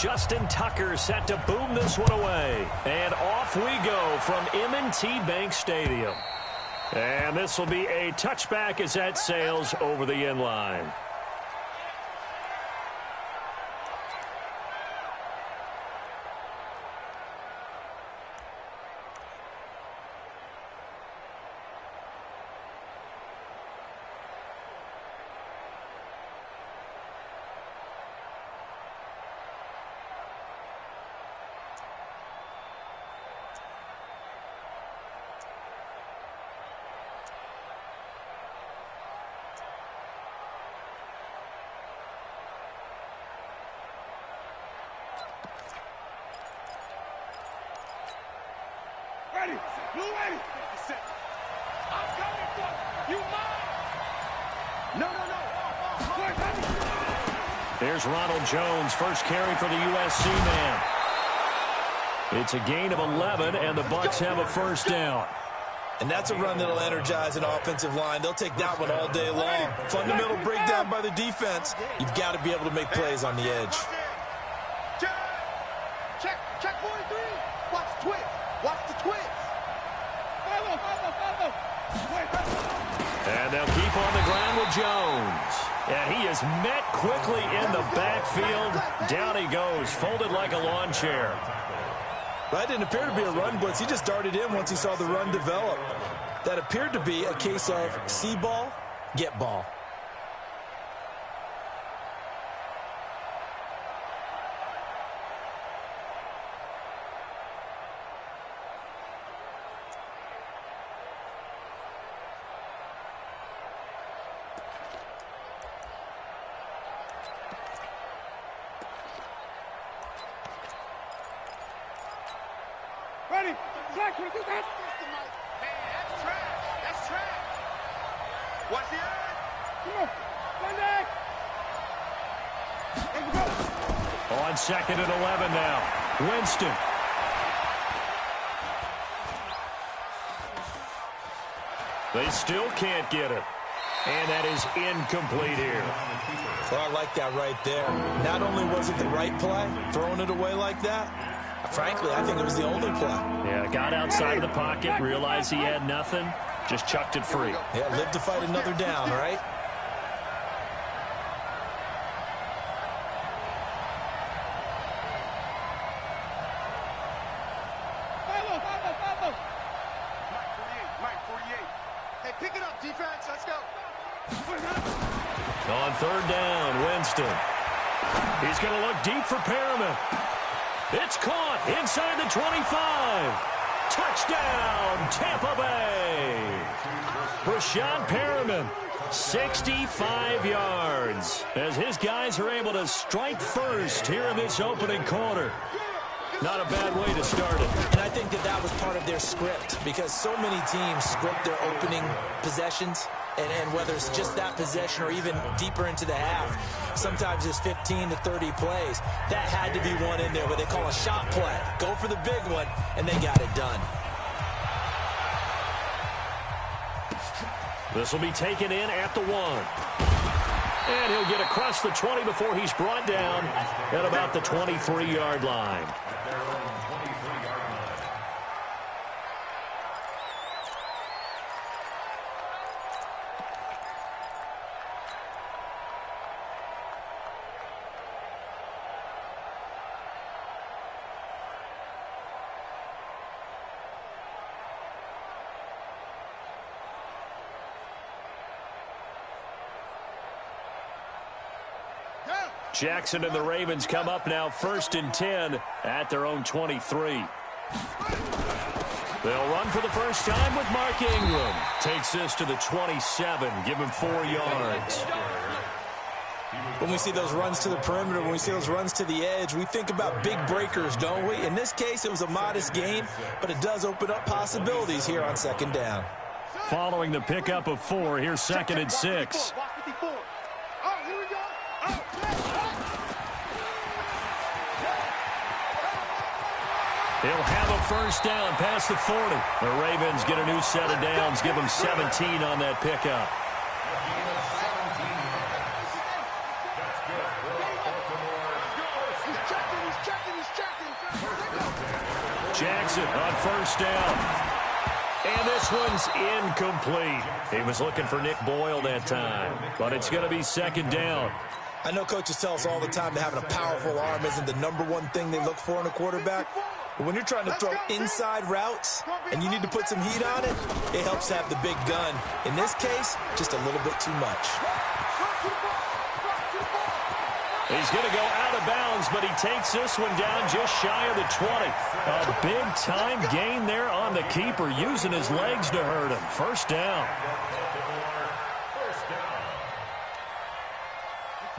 Justin Tucker set to boom this one away. And off we go from M&T Bank Stadium. And this will be a touchback as that sails over the end line. Ready. You ready? I'm coming for you. Mine. No. There's Ronald Jones, first carry for the USC man. It's a gain of 11, and the Bucs have a first down. And that's a run that'll energize an offensive line. They'll take that one all day long. Fundamental breakdown by the defense. You've got to be able to make plays on the edge. Check 43. Watch the twist. Watch the twist. Follow. And they'll keep on the ground with Jones. And he is met quickly in the backfield. Down he goes, folded like a lawn chair. That didn't appear to be a run blitz. He just darted in once he saw the run develop. That appeared to be a case of see ball, get ball. Ready. Flag, can you do that? Man, that's trash. Watch the eye. Come on. Sunday. There we go. On 2nd and 11 now. Winston. They still can't get it. And that is incomplete here. Well, I like that right there. Not only was it the right play, throwing it away like that, frankly, I think it was the only play. Yeah, got outside of the pocket, realized he had nothing, just chucked it free. Yeah, live to fight another down, right? Follow. Mike 48. Hey, pick it up, defense. Let's go. On 3rd down, Winston. He's going to look deep for Perriman. It's caught inside the 25. Touchdown, Tampa Bay. Brashad Perriman, 65 yards, as his guys are able to strike first here in this opening quarter. Not a bad way to start it. And I think that was part of their script, because so many teams script their opening possessions, and whether it's just that possession or even deeper into the half, sometimes it's 15 to 30 plays. That had to be one in there, what they call a shot play. Go for the big one, and they got it done. This will be taken in at the 1. And he'll get across the 20 before he's brought down at about the 23-yard line. Jackson and the Ravens come up now 1st and 10 at their own 23. They'll run for the first time with Mark Ingram. Takes this to the 27, give him 4 yards. When we see those runs to the perimeter, when we see those runs to the edge, we think about big breakers, don't we? In this case, it was a modest gain, but it does open up possibilities here on 2nd down. Following the pickup of 4, here's 2nd and 6. He'll have a first down past the 40. The Ravens get a new set of downs, give them 17 on that pickup. Jackson on first down. And this one's incomplete. He was looking for Nick Boyle that time, but it's going to be second down. I know coaches tell us all the time that having a powerful arm isn't the #1 thing they look for in a quarterback. But when you're trying to throw inside routes and you need to put some heat on it, it helps to have the big gun. In this case, just a little bit too much. He's going to go out of bounds, but he takes this one down just shy of the 20. A big-time gain there on the keeper, using his legs to hurt him. First down.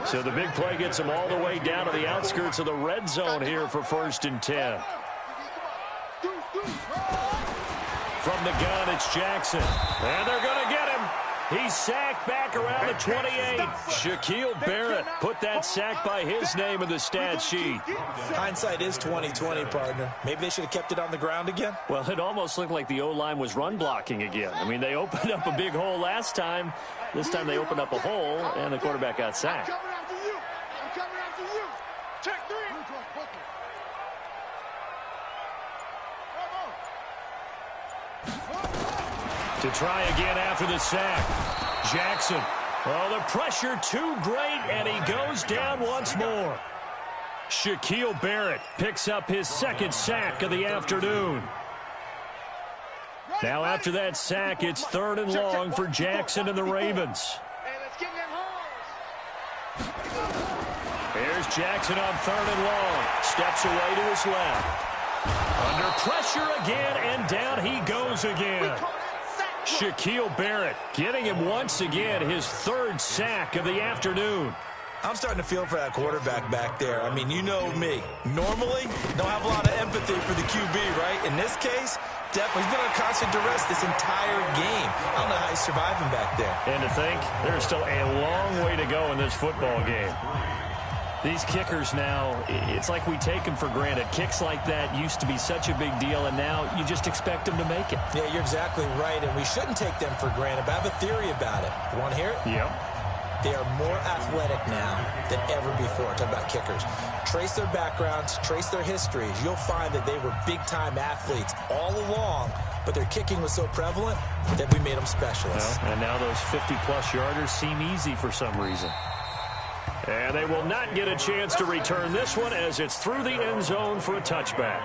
So the big play gets him all the way down to the outskirts of the red zone here for 1st and 10. From the gun, it's Jackson. And they're going to get him. He's sacked back around the 28. Shaquille Barrett put that sack by his name in the stat sheet. Hindsight is 20/20, partner. Maybe they should have kept it on the ground again. Well, it almost looked like the O-line was run blocking again. I mean, they opened up a big hole last time. This time they opened up a hole, and the quarterback got sacked. I'm coming after you. Check 3. To try again after the sack. Jackson. Oh, the pressure too great, and he goes down once more. Shaquille Barrett picks up his 2nd sack of the afternoon. Now after that sack, it's 3rd and long for Jackson and the Ravens. Here's Jackson on 3rd and long. Steps away to his left. Under pressure again, and down he goes again. Shaquille Barrett getting him once again, his 3rd sack of the afternoon. I'm starting to feel for that quarterback back there. I mean, you know me. Normally, don't have a lot of empathy for the QB, right? In this case, definitely he's been on constant duress this entire game. I don't know how he's surviving back there. And to think, there's still a long way to go in this football game. These kickers now, it's like we take them for granted. Kicks like that used to be such a big deal, and now you just expect them to make it. Yeah, you're exactly right, and we shouldn't take them for granted, but I have a theory about it. You want to hear it? Yep. They are more athletic now than ever before. Talk about kickers. Trace their backgrounds, trace their histories. You'll find that they were big-time athletes all along, but their kicking was so prevalent that we made them specialists. Well, and now those 50-plus yarders seem easy for some reason. And they will not get a chance to return this one as it's through the end zone for a touchback.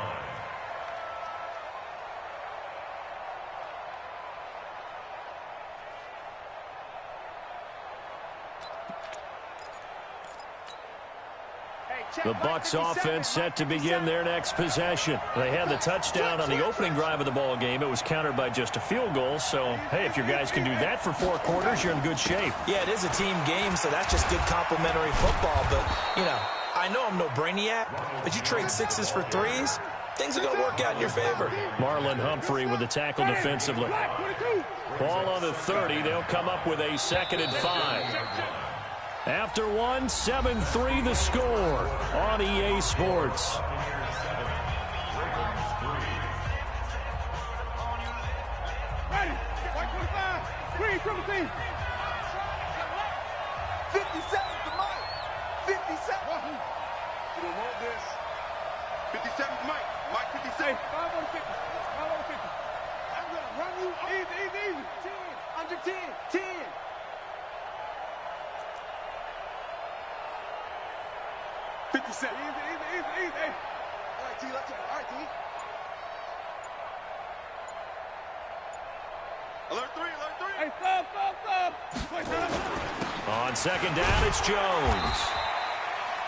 The Bucs offense set to begin their next possession. They had the touchdown on the opening drive of the ball game. It was countered by just a field goal. So, hey, if your guys can do that for 4 quarters, you're in good shape. Yeah, it is a team game, so that's just good complementary football. But, you know, I know I'm no brainiac, but you trade 6s for 3s, things are going to work out in your favor. Marlon Humphrey with the tackle defensively. Ball on the 30. They'll come up with a 2nd and 5. After 1, 7-3 the score on EA Sports. Ready. 125. Green, triple team. 57 to Mike. 57. You don't want this. 57 to Mike. Mike 57. 5 on 50. 5 on 50. I'm going to run you. Easy. 10. Under 10. 10. 57. Easy. Hey. All right, T, let's go. All right, T. Alert 3. Hey, stop. On 2nd down, it's Jones.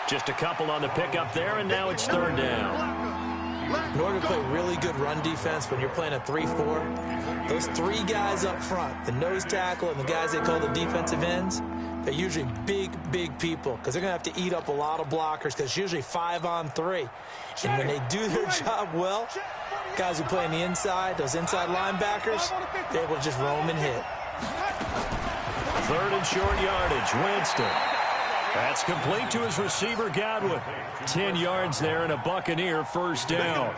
Just a couple on the pickup there, and now it's 3rd down. In order to play really good run defense when you're playing a 3-4, those 3 guys up front, the nose tackle and the guys they call the defensive ends, they're usually big people because they're going to have to eat up a lot of blockers because it's usually 5 on 3. And when they do their job well, guys who play on the inside, those inside linebackers, they're able to just roam and hit. 3rd and short yardage, Winston. That's complete to his receiver, Godwin. 10 yards there and a Buccaneer 1st down.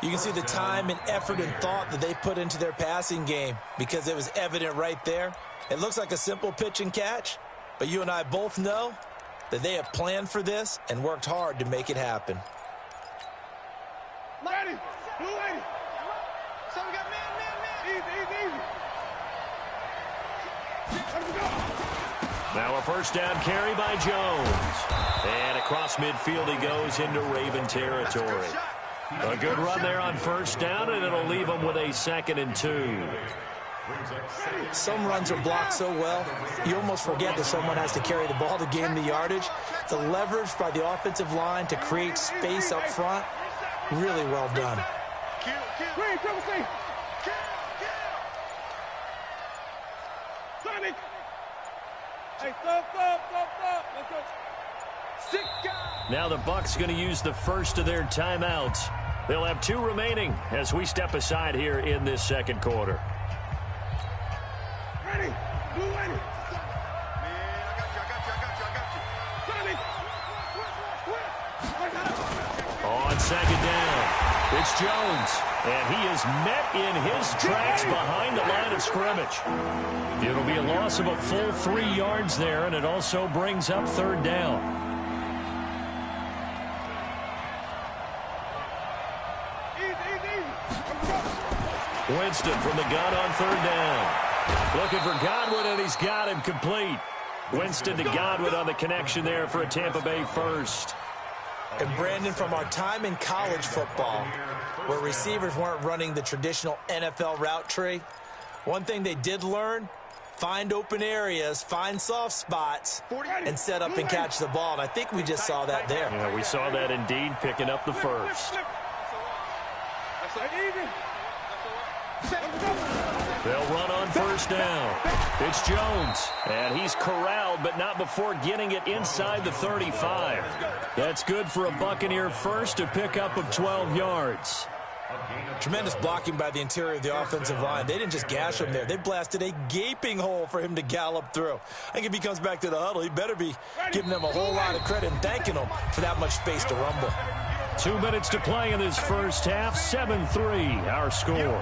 You can see the time and effort and thought that they put into their passing game because it was evident right there. It looks like a simple pitch and catch, but you and I both know that they have planned for this and worked hard to make it happen. Ready. Blue lady. So we got man. Easy. Let's go. Now a first down carry by Jones. And across midfield he goes into Raven territory. A good run there on first down, and it'll leave them with a 2nd and 2. Some runs are blocked so well, you almost forget that someone has to carry the ball to gain the yardage. The leverage by the offensive line to create space up front, really well done. Sonic. Hey, stop. Let's go. 6 guys. Now the Bucs going to use the first of their timeouts. They'll have 2 remaining as we step aside here in this second quarter. Ready. Blue lady. Man, I got you. On second down, it's Jones, and he is met in his tracks behind the line of scrimmage. It'll be a loss of a full 3 yards there, and it also brings up 3rd down. Winston from the gun on 3rd down. Looking for Godwin, and he's got him complete. Winston to Godwin on the connection there for a Tampa Bay first. And Brandon, from our time in college football, where receivers weren't running the traditional NFL route tree, one thing they did learn, find open areas, find soft spots, and set up and catch the ball. And I think we just saw that there. Yeah, we saw that indeed, picking up the first. They'll run on first down. It's Jones, and he's corralled, but not before getting it inside the 35. That's good for a Buccaneer first, a pickup of 12 yards. Tremendous blocking by the interior of the offensive line. They didn't just gash him there. They blasted a gaping hole for him to gallop through. I think if he comes back to the huddle, he better be giving them a whole lot of credit and thanking them for that much space to rumble. 2 minutes to play in this first half. 7-3, our score.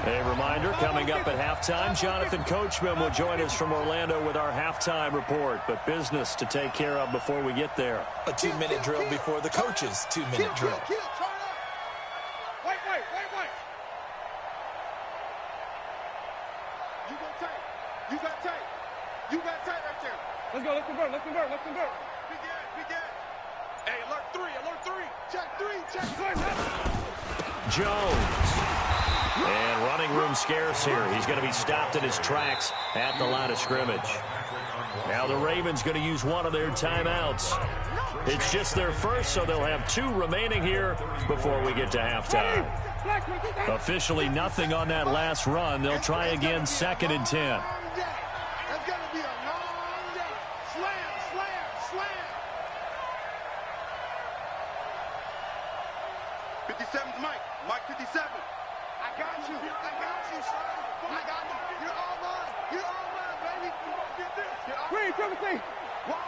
A reminder, coming up at halftime, Jonathan Coachman will join us from Orlando with our halftime report, but business to take care of before we get there. A 2-minute drill before the coach's 2-minute drill. Wait. You got tape right there. Let's go. Let's convert. Begin. Hey, alert 3. Check 3. Jones. And running room scarce here. He's going to be stopped in his tracks at the line of scrimmage. Now the Ravens going to use one of their timeouts. It's just their first, so they'll have 2 remaining here before we get to halftime. Officially nothing on that last run. They'll try again, 2nd and 10. That's going to be a long day. Slam. 57's Mike. Mike 57. I got you, son. I got you. You're all mine, baby. Get this. Green, triple C. Wall.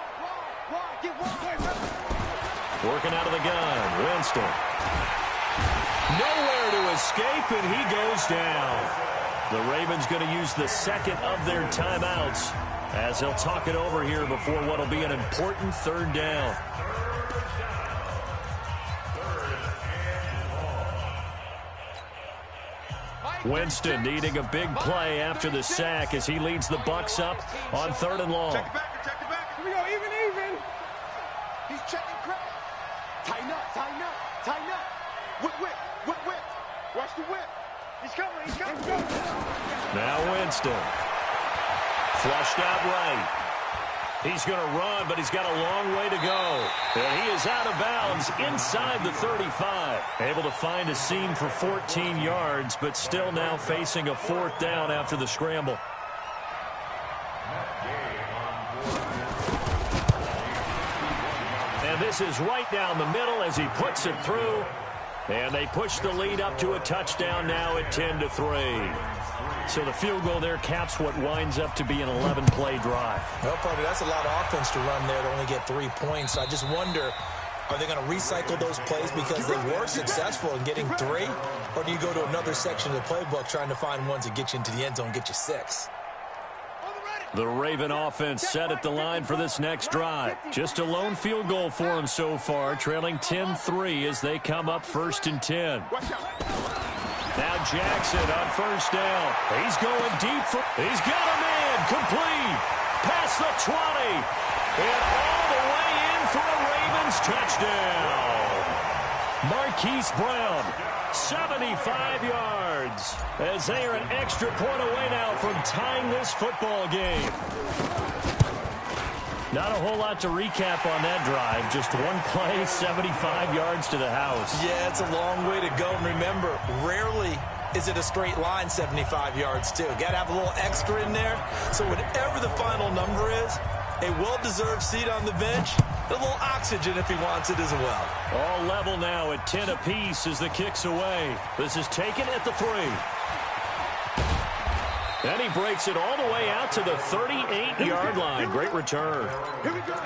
Get one. Working out of the gun, Winston. Nowhere to escape, and he goes down. The Ravens going to use the 2nd of their timeouts as they'll talk it over here before what will be an important 3rd down. Winston needing a big play after the sack as he leads the Bucs up on 3rd and long. Check it back. Here we go, even. He's checking crap. Tighten up. Whip. Watch the whip. He's coming. Now Winston. Flushed out right. He's going to run, but he's got a long way to go. And he is out of bounds inside the 35. Able to find a seam for 14 yards, but still now facing a 4th down after the scramble. And this is right down the middle as he puts it through. And they push the lead up to a touchdown now at 10-3. So the field goal there caps what winds up to be an 11-play drive. Well, partner, that's a lot of offense to run there to only get 3 points. I just wonder, are they going to recycle those plays because they were successful in getting 3? Or do you go to another section of the playbook trying to find ones that get you into the end zone and get you 6? On the ready. The Raven offense set at the line for this next drive. Just a lone field goal for them so far, trailing 10-3 as they come up 1st and 10. Now Jackson on 1st down. He's going deep. He's got a man complete. Past the 20. And all the way in for a Ravens touchdown. Marquise Brown, 75 yards. As they are an extra point away now from tying this football game. Not a whole lot to recap on that drive. Just one play, 75 yards to the house. Yeah, it's a long way to go. And remember, rarely is it a straight line 75 yards, too. Got to have a little extra in there. So whatever the final number is, a well-deserved seat on the bench, a little oxygen if he wants it as well. All level now at 10 apiece as the kick's away. This is taken at the 3. Then he breaks it all the way out to the 38-yard line. Great return. Here we go.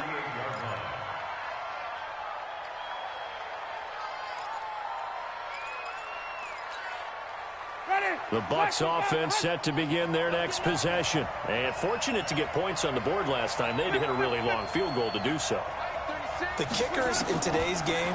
The Bucs offense set to begin their next possession. And fortunate to get points on the board last time. They had to hit a really long field goal to do so. The kickers in today's game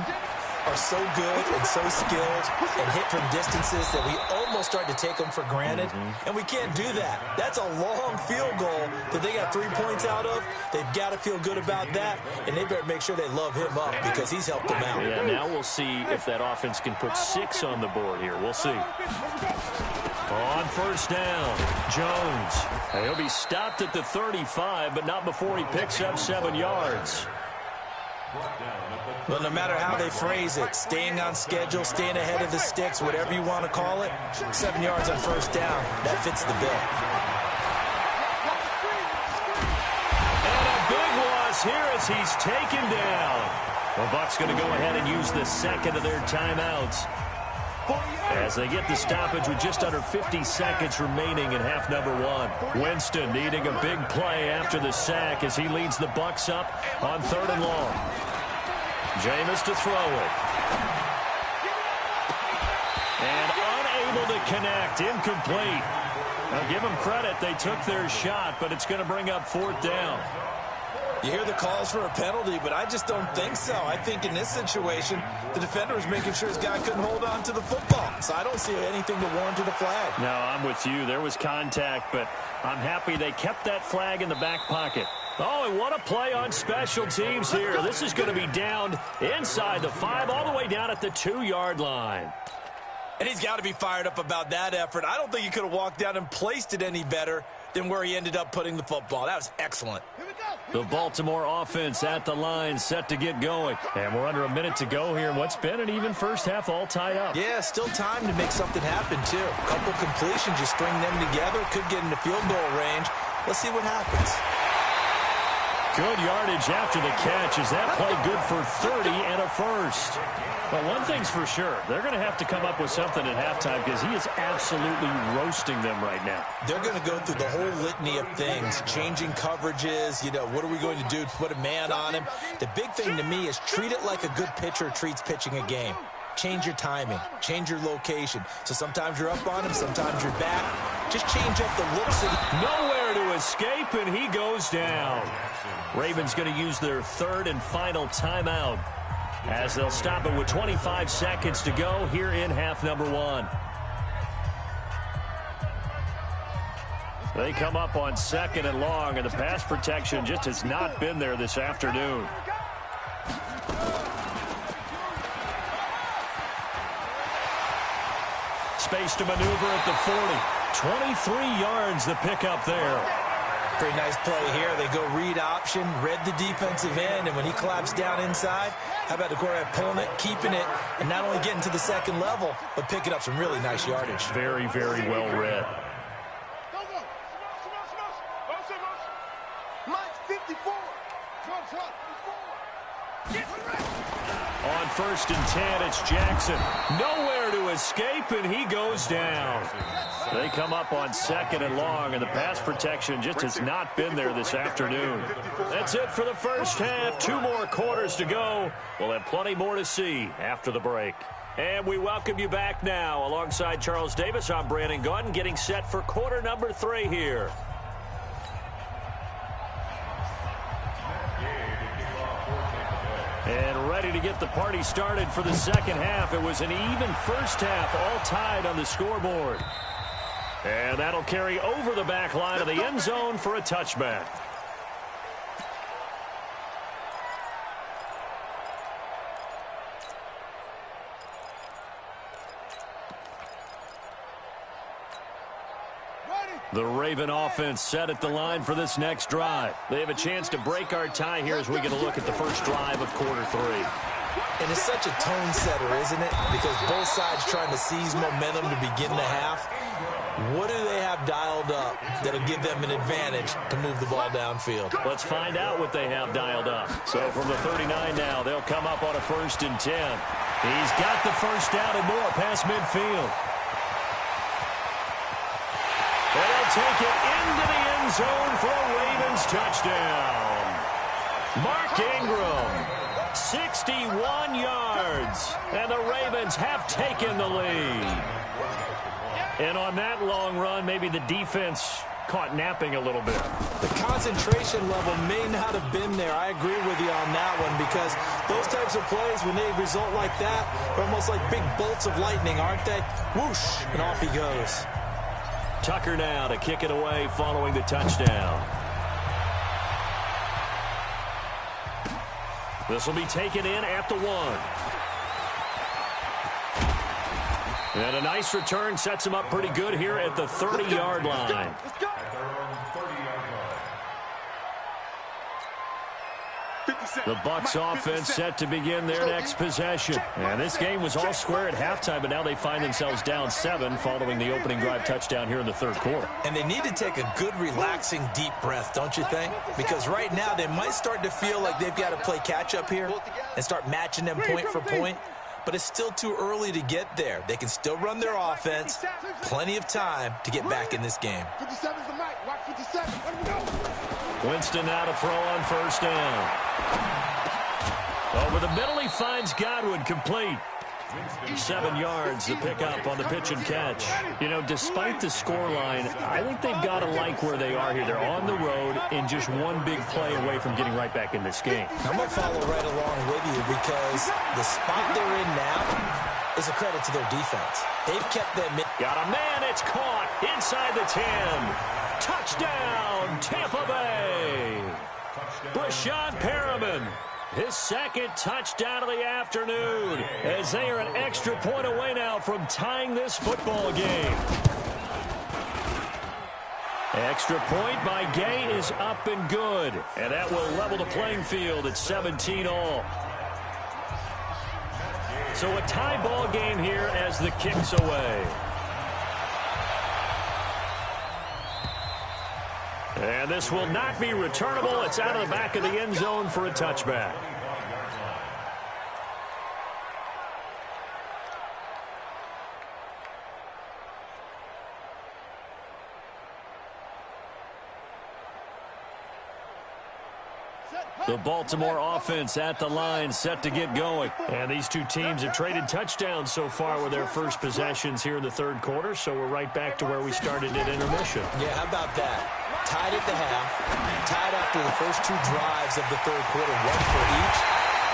are so good and so skilled and hit from distances that we almost start to take them for granted. And we can't do that. That's a long field goal that they got 3 points out of. They've got to feel good about that, and they better make sure they love him up because he's helped them out. Yeah, now we'll see if that offense can put 6 on the board here. We'll see. On 1st down, Jones. He'll be stopped at the 35, but not before he picks up 7 yards. Well, no matter how they phrase it, staying on schedule, staying ahead of the sticks, whatever you want to call it, 7 yards on 1st down, that fits the bill. And a big loss here as he's taken down. The Bucs going to go ahead and use the second of their timeouts as they get the stoppage with just under 50 seconds remaining in half number 1. Winston needing a big play after the sack as he leads the Bucs up on 3rd and long. Jameis to throw it. And unable to connect. Incomplete. Now give them credit. They took their shot, but it's going to bring up 4th down. You hear the calls for a penalty, but I just don't think so. I think in this situation, the defender was making sure his guy couldn't hold on to the football. So I don't see anything that warranted a flag. No, I'm with you. There was contact, but I'm happy they kept that flag in the back pocket. Oh, and what a play on special teams here. This is going to be down inside the 5, all the way down at the 2-yard line. And he's got to be fired up about that effort. I don't think he could have walked down and placed it any better than where he ended up putting the football. That was excellent. The Baltimore offense at the line, set to get going. And we're under a minute to go here in what's been an even first half, all tied up. Yeah, still time to make something happen, too. A couple completions, you string them together, could get into field goal range. Let's see what happens. Good yardage after the catch. Is that play good for 30 and a first? Well, one thing's for sure. They're going to have to come up with something at halftime because he is absolutely roasting them right now. They're going to go through the whole litany of things, changing coverages, what are we going to do to put a man on him? The big thing to me is treat it like a good pitcher treats pitching a game. Change your timing, change your location. So sometimes you're up on him, sometimes you're back. Just change up the looks. Nowhere to escape, and he goes down. Ravens going to use their 3rd and final timeout as they'll stop it with 25 seconds to go here in half number 1. They come up on 2nd and long, and the pass protection just has not been there this afternoon. Space to maneuver at the 40. 23 yards the pickup there. Pretty nice play here. They go read option, read the defensive end, and when he collapsed down inside, how about the quarterback pulling it, keeping it, and not only getting to the 2nd level, but picking up some really nice yardage. Very, very well read. On 1st and 10, it's Jackson. Nowhere to escape, and he goes down. They come up on 2nd and long, and the pass protection just has not been there this afternoon. That's it for the first half. 2 more quarters to go. We'll have plenty more to see after the break. And we welcome you back now. Alongside Charles Davis, I'm Brandon Gunn, getting set for quarter number 3 here. And ready to get the party started for the second half. It was an even first half, all tied on the scoreboard. And that'll carry over the back line of the end zone for a touchback. The Raven offense set at the line for this next drive. They have a chance to break our tie here as we get a look at the first drive of quarter 3. And it's such a tone setter, isn't it? Because both sides trying to seize momentum to begin the half. What do they have dialed up that'll give them an advantage to move the ball downfield? Let's find out what they have dialed up. So from the 39 now, they'll come up on a 1st and 10. He's got the first down and more past midfield. And they'll take it into the end zone for a Ravens touchdown. Mark Ingram, 61 yards. And the Ravens have taken the lead. And on that long run, maybe the defense caught napping a little bit. The concentration level may not have been there. I agree with you on that one, because those types of plays, when they result like that, are almost like big bolts of lightning, aren't they? Whoosh, and off he goes. Tucker now to kick it away following the touchdown. This will be taken in at the 1. And a nice return sets him up pretty good here at the 30-yard line. The Bucs offense set to begin their next possession. And this game was all square at halftime, but now they find themselves down 7 following the opening drive touchdown here in the third quarter. And they need to take a good, relaxing, deep breath, don't you think? Because right now they might start to feel like they've got to play catch-up here and start matching them point for point. But it's still too early to get there. They can still run their offense. Plenty of time to get back in this game. 57's the mic. Watch 57. Let him go. Winston now to throw on first down. Over the middle, he finds Godwin, complete. 7 yards, the pickup on the pitch and catch. You know, despite the scoreline, I think they've got to like where they are here. They're on the road and just one big play away from getting right back in this game. I'm going to follow right along with you, because the spot they're in now is a credit to their defense. They've kept them in. Got a man, it's caught inside the 10. Touchdown, Tampa Bay. Brashad Perriman, his second touchdown of the afternoon, as they are an extra point away now from tying this football game. Extra point by Gay is up and good, and that will level the playing field at 17 all. So a tie ball game here as the kick's away. And this will not be returnable. It's out of the back of the end zone for a touchback. The Baltimore offense at the line, set to get going. And these two teams have traded touchdowns so far with their first possessions here in the third quarter, so we're right back to where we started at intermission. Yeah, how about that? Tied at the half, tied after the first 2 drives of the third quarter, 1 for each.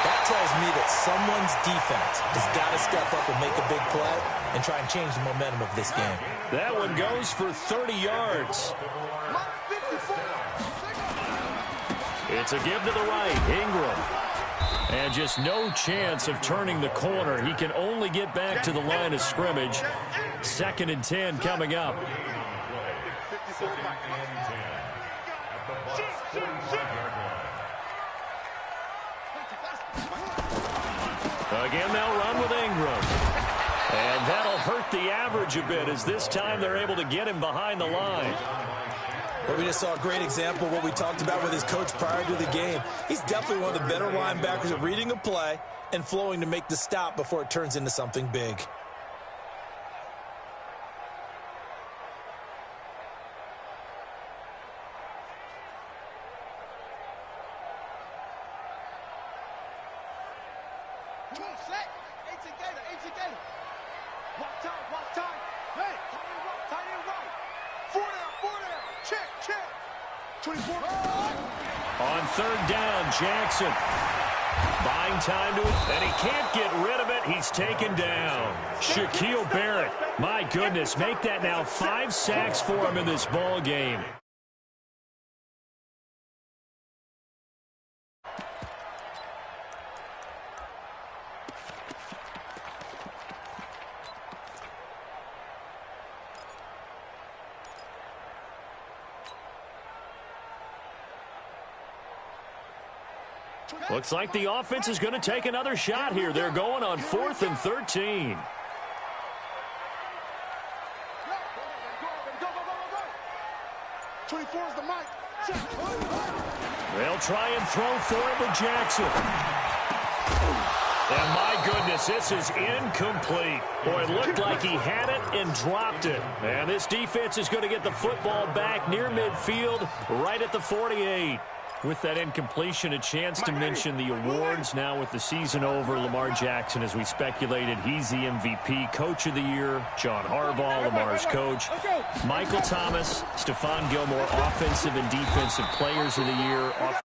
That tells me that someone's defense has got to step up and make a big play and try and change the momentum of this game. That one goes for 30 yards. It's a give to the right, Ingram. And just no chance of turning the corner. He can only get back to the line of scrimmage. 2nd and 10 coming up. Again, they'll run with Ingram. And that'll hurt the average a bit, as this time they're able to get him behind the line. But we just saw a great example of what we talked about with his coach prior to the game. He's definitely one of the better linebackers at reading a play and flowing to make the stop before it turns into something big. On third down, Jackson. Buying time to it, and he can't get rid of it. He's taken down. Shaquille Barrett, my goodness, make that now 5 sacks for him in this ball game. Looks like the offense is going to take another shot here. They're going on 4th and 13. They'll try and throw for it with Jackson. And my goodness, this is incomplete. Boy, it looked like he had it and dropped it. And this defense is going to get the football back near midfield, right at the 48. With that incompletion, a chance to mention the awards. Now with the season over, Lamar Jackson, as we speculated, he's the MVP, Coach of the Year. John Harbaugh, Lamar's coach. Michael Thomas, Stephon Gilmore, Offensive and Defensive Players of the Year.